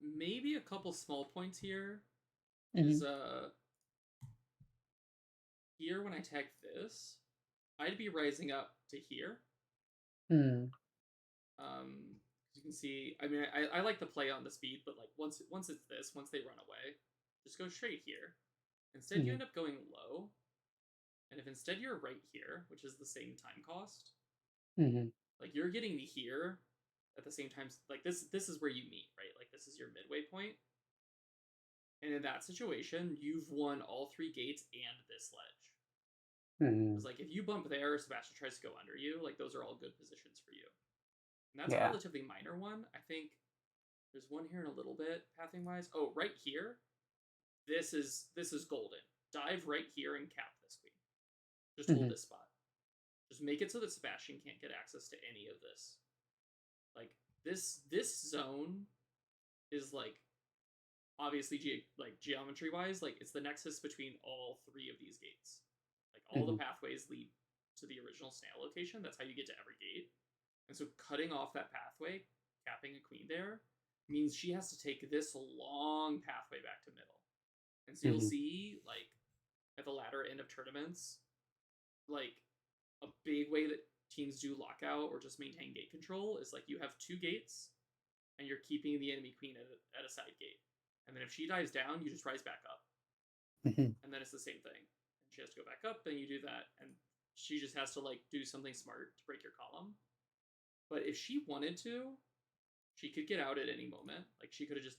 maybe a couple small points here is here when I tag this, I'd be rising up to here. Mm. You can see, I mean, I like to play on the speed, but like once it's this, once they run away, just go straight here. Instead, you end up going low, and if instead you're right here, which is the same time cost, like you're getting me here at the same time. Like this is where you meet, right? Like this is your midway point, and in that situation, you've won all 3 gates and this ledge. Because like if you bump there, Sebastian tries to go under you. Like those are all good positions for you. And that's a relatively minor one. I think there's one here in a little bit, pathing wise. Oh, right here. This is golden. Dive right here and cap this queen. Just hold this spot. Just make it so that Sebastian can't get access to any of this. Like this zone is like obviously geometry wise, like it's the nexus between all 3 of these gates. Like all the pathways lead to the original snail location. That's how you get to every gate. And so cutting off that pathway, capping a queen there, means she has to take this long pathway back to middle. And so you'll see, like, at the latter end of tournaments, like, a big way that teams do lockout or just maintain gate control is, like, you have 2 gates, and you're keeping the enemy queen at a side gate. And then if she dives down, you just rise back up. And then it's the same thing. And she has to go back up, and you do that, and she just has to, like, do something smart to break your column. But if she wanted to, she could get out at any moment. Like, she could have just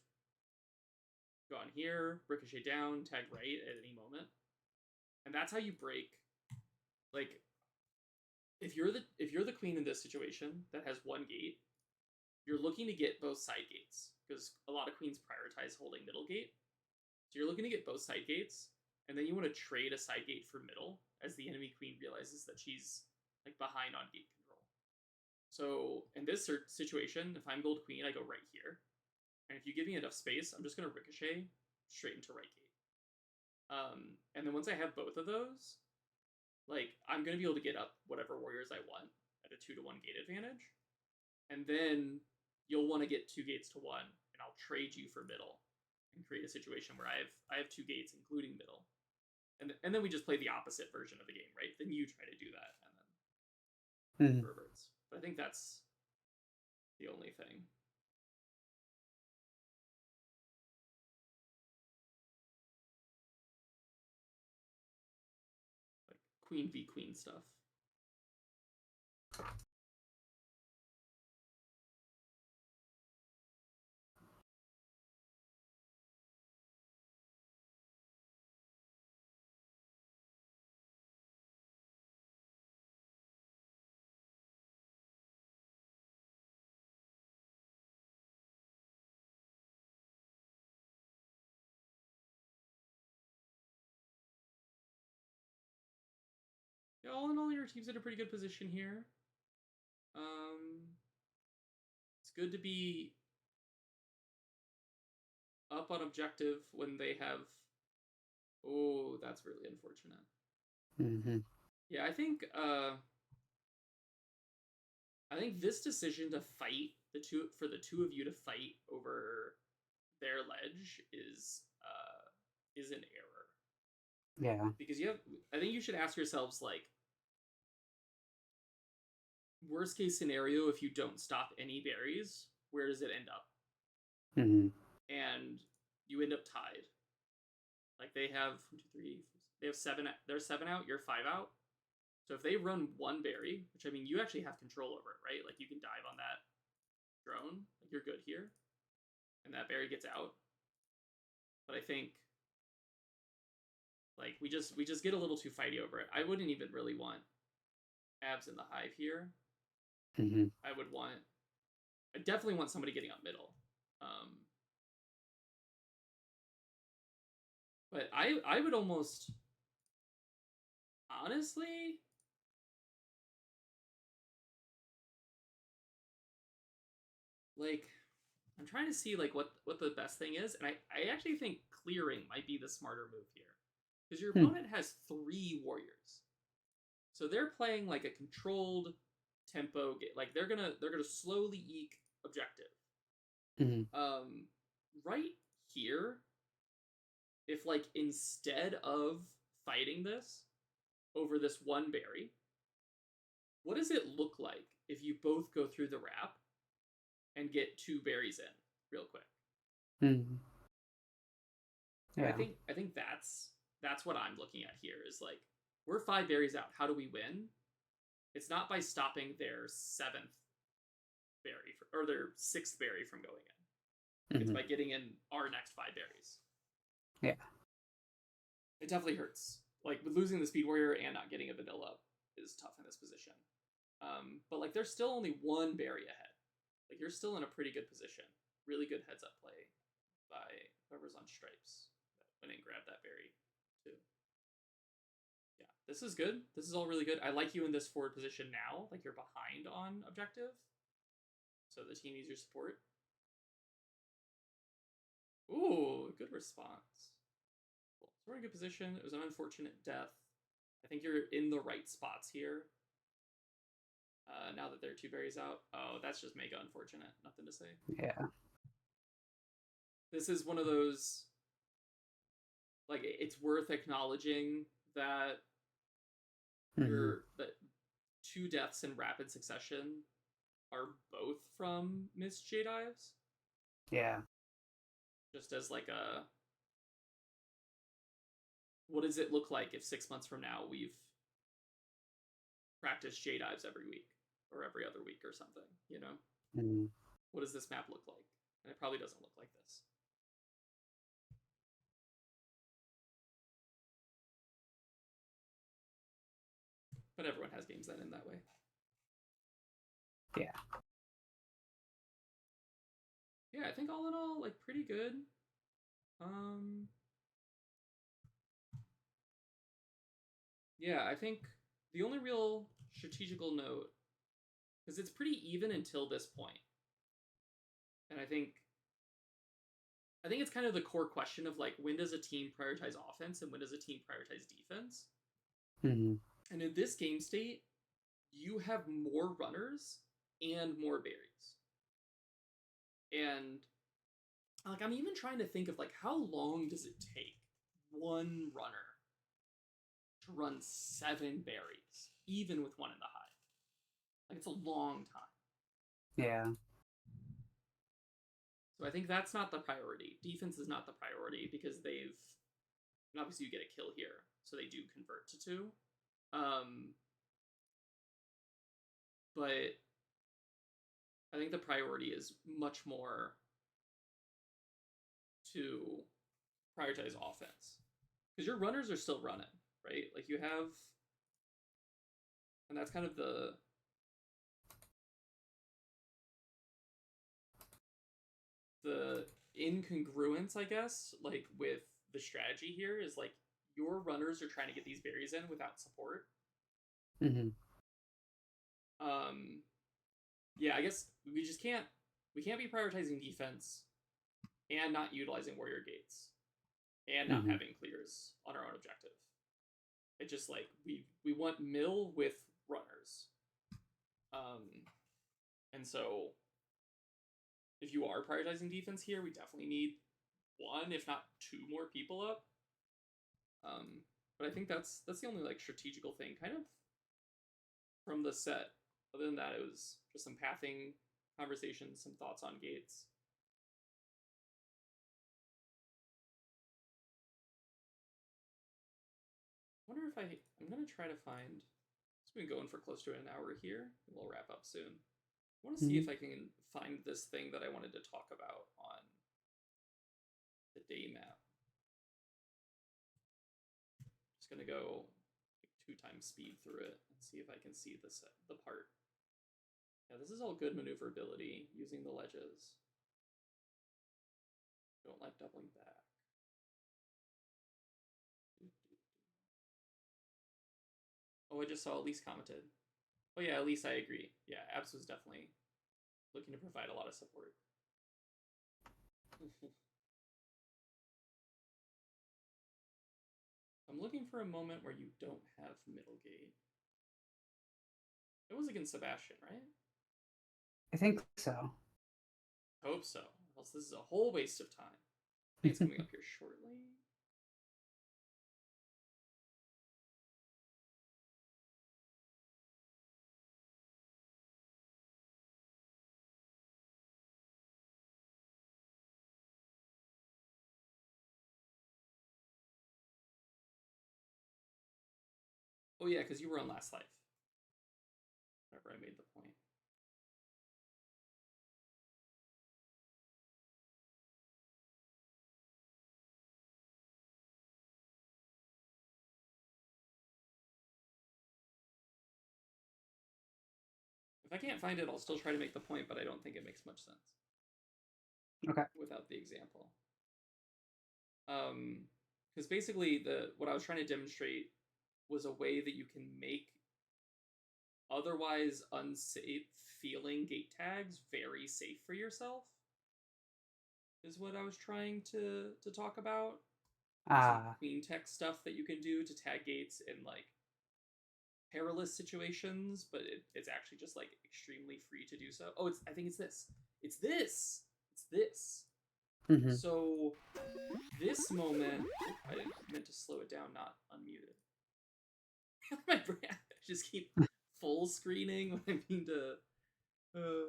gone here, ricochet down, tag right at any moment. And that's how you break. Like, if you're the queen in this situation that has 1 gate, you're looking to get both side gates. Because a lot of queens prioritize holding middle gate. So you're looking to get both side gates, and then you want to trade a side gate for middle as the enemy queen realizes that she's like behind on gate control. So in this situation, if I'm gold queen, I go right here. And if you give me enough space, I'm just going to ricochet straight into right gate. And then once I have both of those, like, I'm going to be able to get up whatever warriors I want at a 2-to-1 gate advantage. And then you'll want to get 2 gates to 1, and I'll trade you for middle and create a situation where I have 2 gates, including middle. And then we just play the opposite version of the game, right? Then you try to do that, and then reverts. But I think that's the only thing. Like queen v queen stuff. Yeah, all in all, your team's in a pretty good position here. It's good to be up on objective when they have. Oh, that's really unfortunate. Yeah, I think this decision to fight for the 2 of you to fight over their ledge is an error. Yeah. Because I think you should ask yourselves, like, worst case scenario, if you don't stop any berries, where does it end up? And you end up tied. Like, they have 1, 2, 3, they have 7. They're 7 out. You're 5 out. So if they run 1 berry, which I mean you actually have control over it, right? Like you can dive on that drone. Like you're good here, and that berry gets out. But I think like we just get a little too fighty over it. I wouldn't even really want abs in the hive here. I definitely want somebody getting up middle. But I would almost honestly like I'm trying to see like what the best thing is, and I actually think clearing might be the smarter move here. Because your opponent has 3 warriors. So they're playing like a controlled tempo game. Like they're gonna slowly eke objective. Right here, if like instead of fighting this over this 1 berry, what does it look like if you both go through the wrap and get 2 berries in real quick? Yeah. I think that's what I'm looking at here is like we're 5 berries out. How do we win? It's not by stopping their 7th berry or their 6th berry from going in. It's by getting in our next 5 berries. Yeah. It definitely hurts. Like with losing the speed warrior and not getting a vanilla is tough in this position. But like there's still only 1 berry ahead. Like you're still in a pretty good position. Really good heads up play by whoever's on stripes. Went and grabbed that berry too. Yeah, this is good. This is all really good. I like you in this forward position now. Like you're behind on objective. So the team needs your support. Ooh, good response. Cool. So we're in a good position. It was an unfortunate death. I think you're in the right spots here. Now that there are 2 berries out. Oh, that's just mega unfortunate. Nothing to say. Yeah. This is one of those, like, it's worth acknowledging that that 2 deaths in rapid succession are both from missed J-dives. Yeah. Just as like a, what does it look like if 6 months from now we've practiced J-dives every week or every other week or something, you know? What does this map look like? And it probably doesn't look like this. But everyone has games that end that way. Yeah. Yeah, I think all in all, like, pretty good. Yeah, I think the only real strategical note, because it's pretty even until this point, and I think it's kind of the core question of like when does a team prioritize offense and when does a team prioritize defense? And in this game state, you have more runners and more berries. And like I'm even trying to think of like how long does it take one runner to run 7 berries, even with 1 in the hive? Like it's a long time. Yeah. So I think that's not the priority. Defense is not the priority because and obviously you get a kill here, so they do convert to 2. But I think the priority is much more to prioritize offense. Because your runners are still running, right? Like you have, and that's kind of the incongruence, I guess, like with the strategy here is like your runners are trying to get these berries in without support. Yeah, I guess we can't be prioritizing defense and not utilizing warrior gates and not having clears on our own objective. It's just like we want mill with runners. And so if you are prioritizing defense here, we definitely need 1, if not 2 more people up. But I think that's the only like strategical thing kind of from the set. Other than that, it was just some pathing conversations, some thoughts on gates. I wonder if I'm going to try to find, it's been going for close to an hour here. We'll wrap up soon. I want to see if I can find this thing that I wanted to talk about on the day map. Just going to go like 2 times speed through it and see if I can see the part. Yeah, this is all good maneuverability using the ledges. Don't like doubling back. Oh, I just saw Elise commented. Oh yeah, Elise, I agree. Yeah, Abs was definitely looking to provide a lot of support. I'm looking for a moment where you don't have Middlegate. It was against Sebastian, right? I think so. Hope so. Else this is a whole waste of time. I think it's coming up here shortly. Oh yeah, because you were on last life. Whenever I made the point. If I can't find it, I'll still try to make the point, but I don't think it makes much sense. Okay. Without the example. Because basically what I was trying to demonstrate was a way that you can make otherwise unsafe feeling gate tags very safe for yourself. Is what I was trying to talk about. Some queen tech stuff that you can do to tag gates in like perilous situations, but it's actually just like extremely free to do so. Oh, I think it's this. It's this. It's this. Mm-hmm. So this moment, I meant to slow it down, not unmuted. My brain, I just keep full screening when I mean to.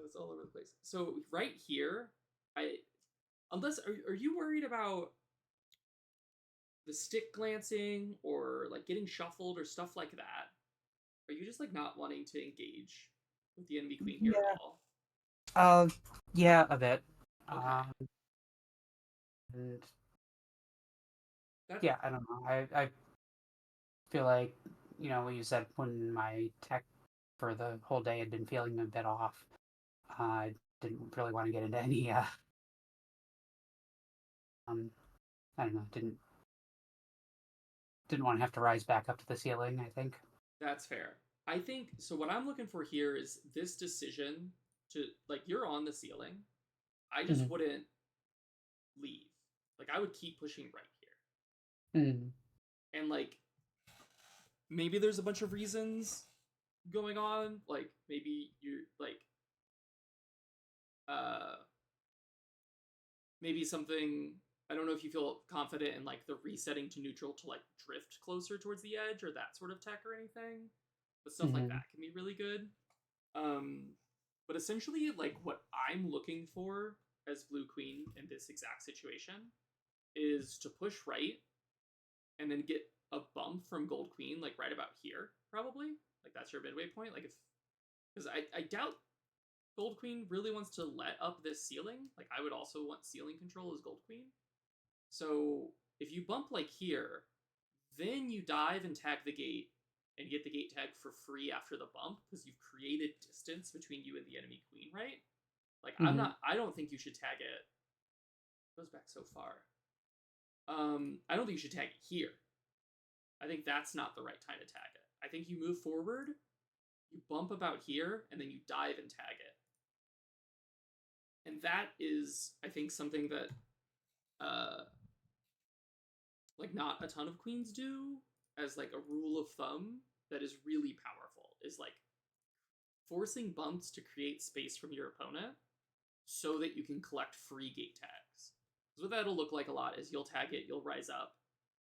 It's all over the place. So right here, unless are you worried about the stick glancing or like getting shuffled or stuff like that? Are you just like not wanting to engage with the enemy queen here at all? Yeah, a bit. Okay. And yeah, I don't know. I feel like, what you said, when my tech for the whole day had been feeling a bit off, I didn't really want to get into any I don't know, didn't want to have to rise back up to the ceiling, I think. That's fair. I think so. What I'm looking for here is this decision to like you're on the ceiling. I just wouldn't leave. Like I would keep pushing right here. And like maybe there's a bunch of reasons going on. Like maybe you're like maybe something, I don't know if you feel confident in like the resetting to neutral to like drift closer towards the edge or that sort of tech or anything. But stuff like that can be really good. But essentially, like what I'm looking for as Blue Queen in this exact situation is to push right and then get a bump from Gold Queen, like right about here, probably. Like that's your midway point. Like if, because I doubt Gold Queen really wants to let up this ceiling. Like I would also want ceiling control as Gold Queen. So if you bump like here, then you dive and tag the gate and get the gate tag for free after the bump because you've created distance between you and the enemy queen, right? Like I don't think you should tag it. It goes back so far. I don't think you should tag it here. I think that's not the right time to tag it. I think you move forward, you bump about here, and then you dive and tag it. And that is, I think, something that like not a ton of queens do as like a rule of thumb that is really powerful, is like forcing bumps to create space from your opponent so that you can collect free gate tags. Because what that'll look like a lot is you'll tag it, you'll rise up,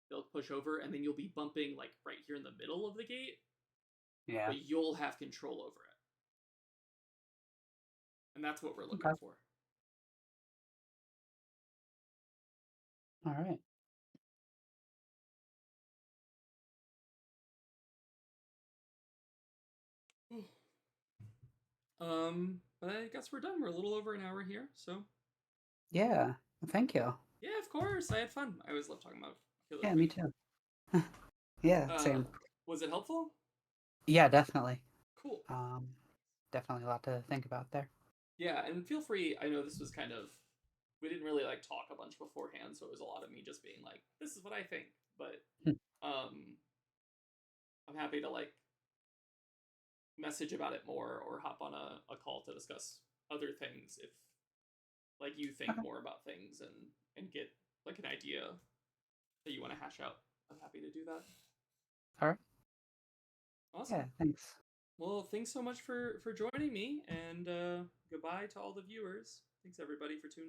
they'll push over, and then you'll be bumping like right here in the middle of the gate. Yeah. But you'll have control over it. And that's what we're looking for. All right. But I guess we're done. We're a little over an hour here, so. Yeah. Thank you. Yeah, of course. I had fun. I always love talking about Killer Yeah, Queen. me too. Yeah, same. Was it helpful? Yeah, definitely. Cool. Definitely a lot to think about there. Yeah, and feel free. I know this was kind of, we didn't really like talk a bunch beforehand, so it was a lot of me just being like, this is what I think. But I'm happy to like message about it more or hop on a call to discuss other things if like you think Okay. more about things and get like an idea that you want to hash out. I'm happy to do that. All right. Awesome. Yeah, thanks. Well, thanks so much for joining me, and goodbye to all the viewers. Thanks everybody for tuning